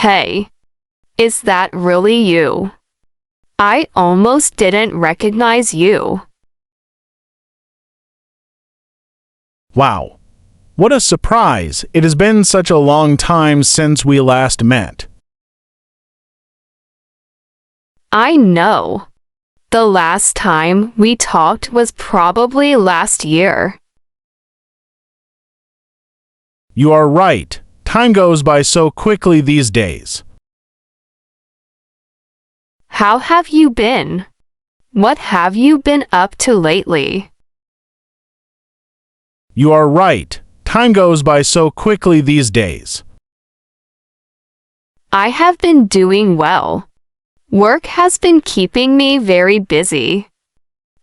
Hey, is that really you? I almost didn't recognize you. Wow. What a surprise! It has been such a long time since we last met. I know. The last time we talked was probably last year. You are right. Time goes by so quickly these days. How have you been? What have you been up to lately? You are right. Time goes by so quickly these days. I have been doing well. Work has been keeping me very busy.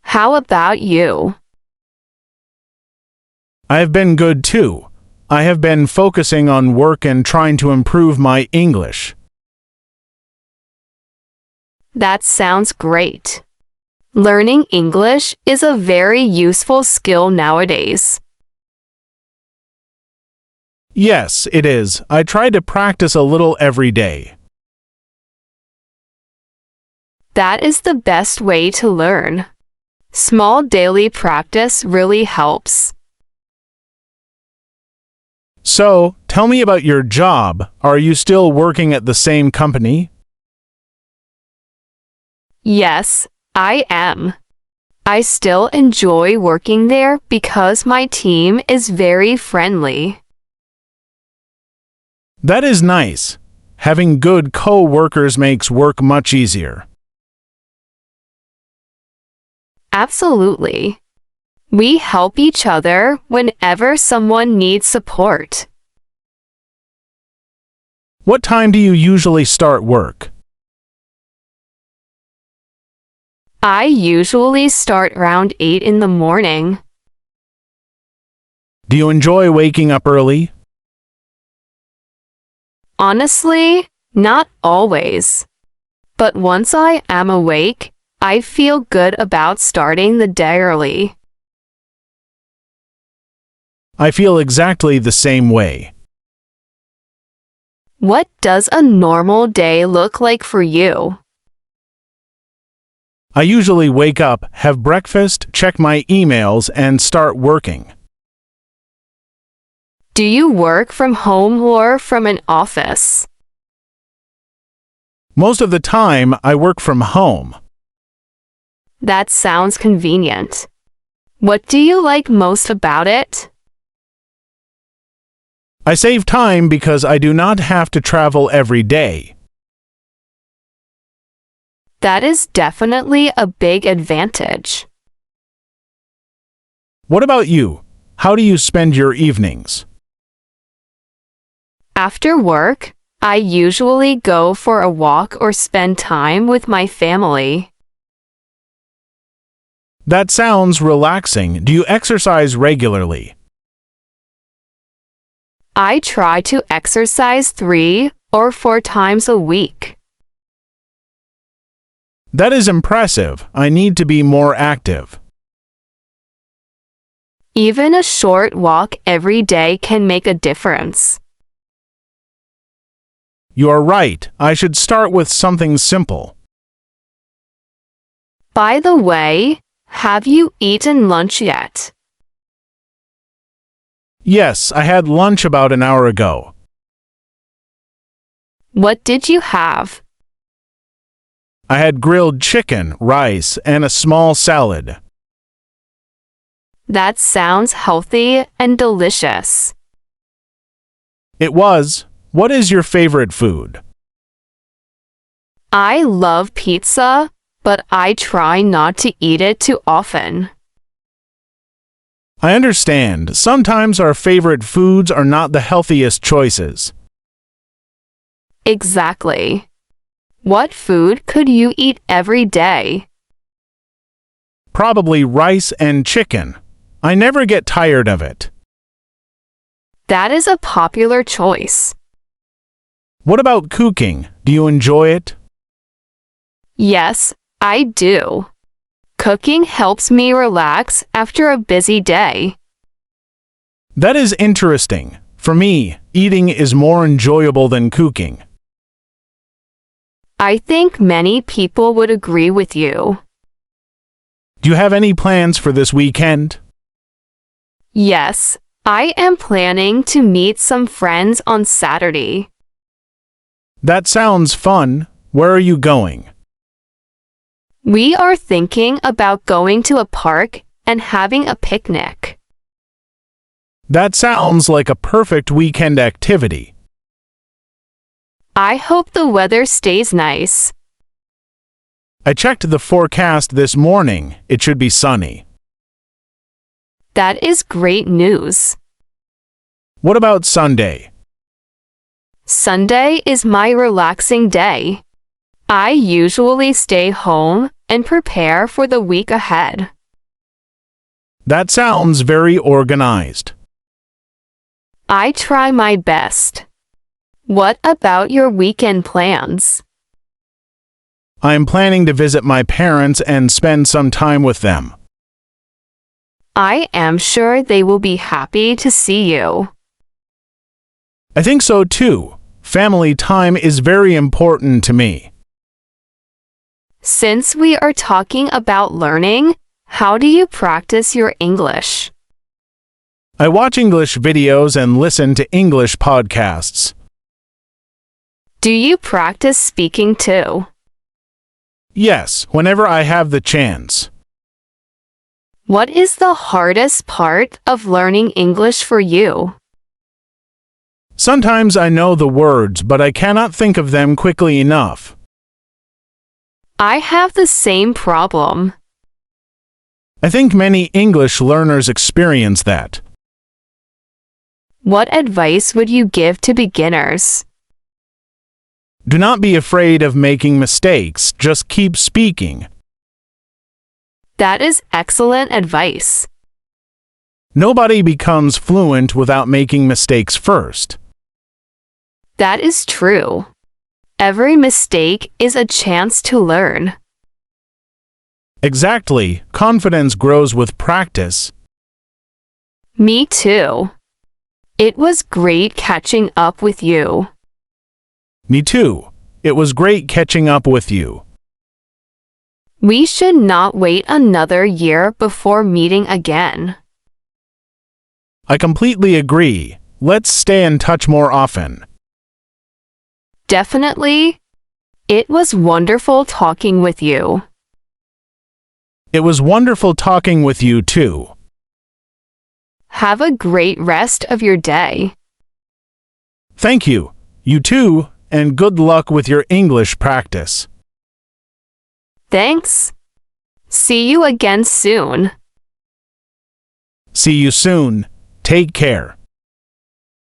How about you? I have been good too. I have been focusing on work and trying to improve my English. That sounds great. Learning English is a very useful skill nowadays. Yes, it is. I try to practice a little every day. That is the best way to learn. Small daily practice really helps. So, tell me about your job. Are you still working at the same company? Yes, I am. I still enjoy working there because my team is very friendly. That is nice. Having good co-workers makes work much easier. Absolutely. We help each other whenever someone needs support. What time do you usually start work? I usually start around 8 in the morning. Do you enjoy waking up early? Honestly, not always. But once I am awake, I feel good about starting the day early. I feel exactly the same way. What does a normal day look like for you? I usually wake up, have breakfast, check my emails, and start working. Do you work from home or from an office? Most of the time, I work from home. That sounds convenient. What do you like most about it? I save time because I do not have to travel every day. That is definitely a big advantage. What about you? How do you spend your evenings? After work, I usually go for a walk or spend time with my family. That sounds relaxing. Do you exercise regularly? I try to exercise 3 or 4 times a week. That is impressive. I need to be more active. Even a short walk every day can make a difference. You are right. I should start with something simple. By the way, have you eaten lunch yet? Yes, I had lunch about an hour ago. What did you have? I had grilled chicken, rice, and a small salad. That sounds healthy and delicious. It was. What is your favorite food? I love pizza, but I try not to eat it too often. I understand. Sometimes our favorite foods are not the healthiest choices. Exactly. What food could you eat every day? Probably rice and chicken. I never get tired of it. That is a popular choice. What about cooking? Do you enjoy it? Yes, I do. Cooking helps me relax after a busy day. That is interesting. For me, eating is more enjoyable than cooking. I think many people would agree with you. Do you have any plans for this weekend? Yes, I am planning to meet some friends on Saturday. That sounds fun. Where are you going? We are thinking about going to a park and having a picnic. That sounds like a perfect weekend activity. I hope the weather stays nice. I checked the forecast this morning. It should be sunny. That is great news. What about Sunday? Sunday is my relaxing day. I usually stay home and prepare for the week ahead. That sounds very organized. I try my best. What about your weekend plans? I am planning to visit my parents and spend some time with them. I am sure they will be happy to see you. I think so too. Family time is very important to me. Since we are talking about learning, how do you practice your English? I watch English videos and listen to English podcasts. Do you practice speaking too? Yes, whenever I have the chance. What is the hardest part of learning English for you? Sometimes I know the words, but I cannot think of them quickly enough. I have the same problem. I think many English learners experience that. What advice would you give to beginners? Do not be afraid of making mistakes, just keep speaking. That is excellent advice. Nobody becomes fluent without making mistakes first. That is true. Every mistake is a chance to learn. Exactly, confidence grows with practice. Me too. It was great catching up with you. Me too. It was great catching up with you. We should not wait another year before meeting again. I completely agree. Let's stay in touch more often. Definitely. It was wonderful talking with you. It was wonderful talking with you too. Have a great rest of your day. Thank you. You too, and good luck with your English practice. Thanks. See you again soon. See you soon. Take care.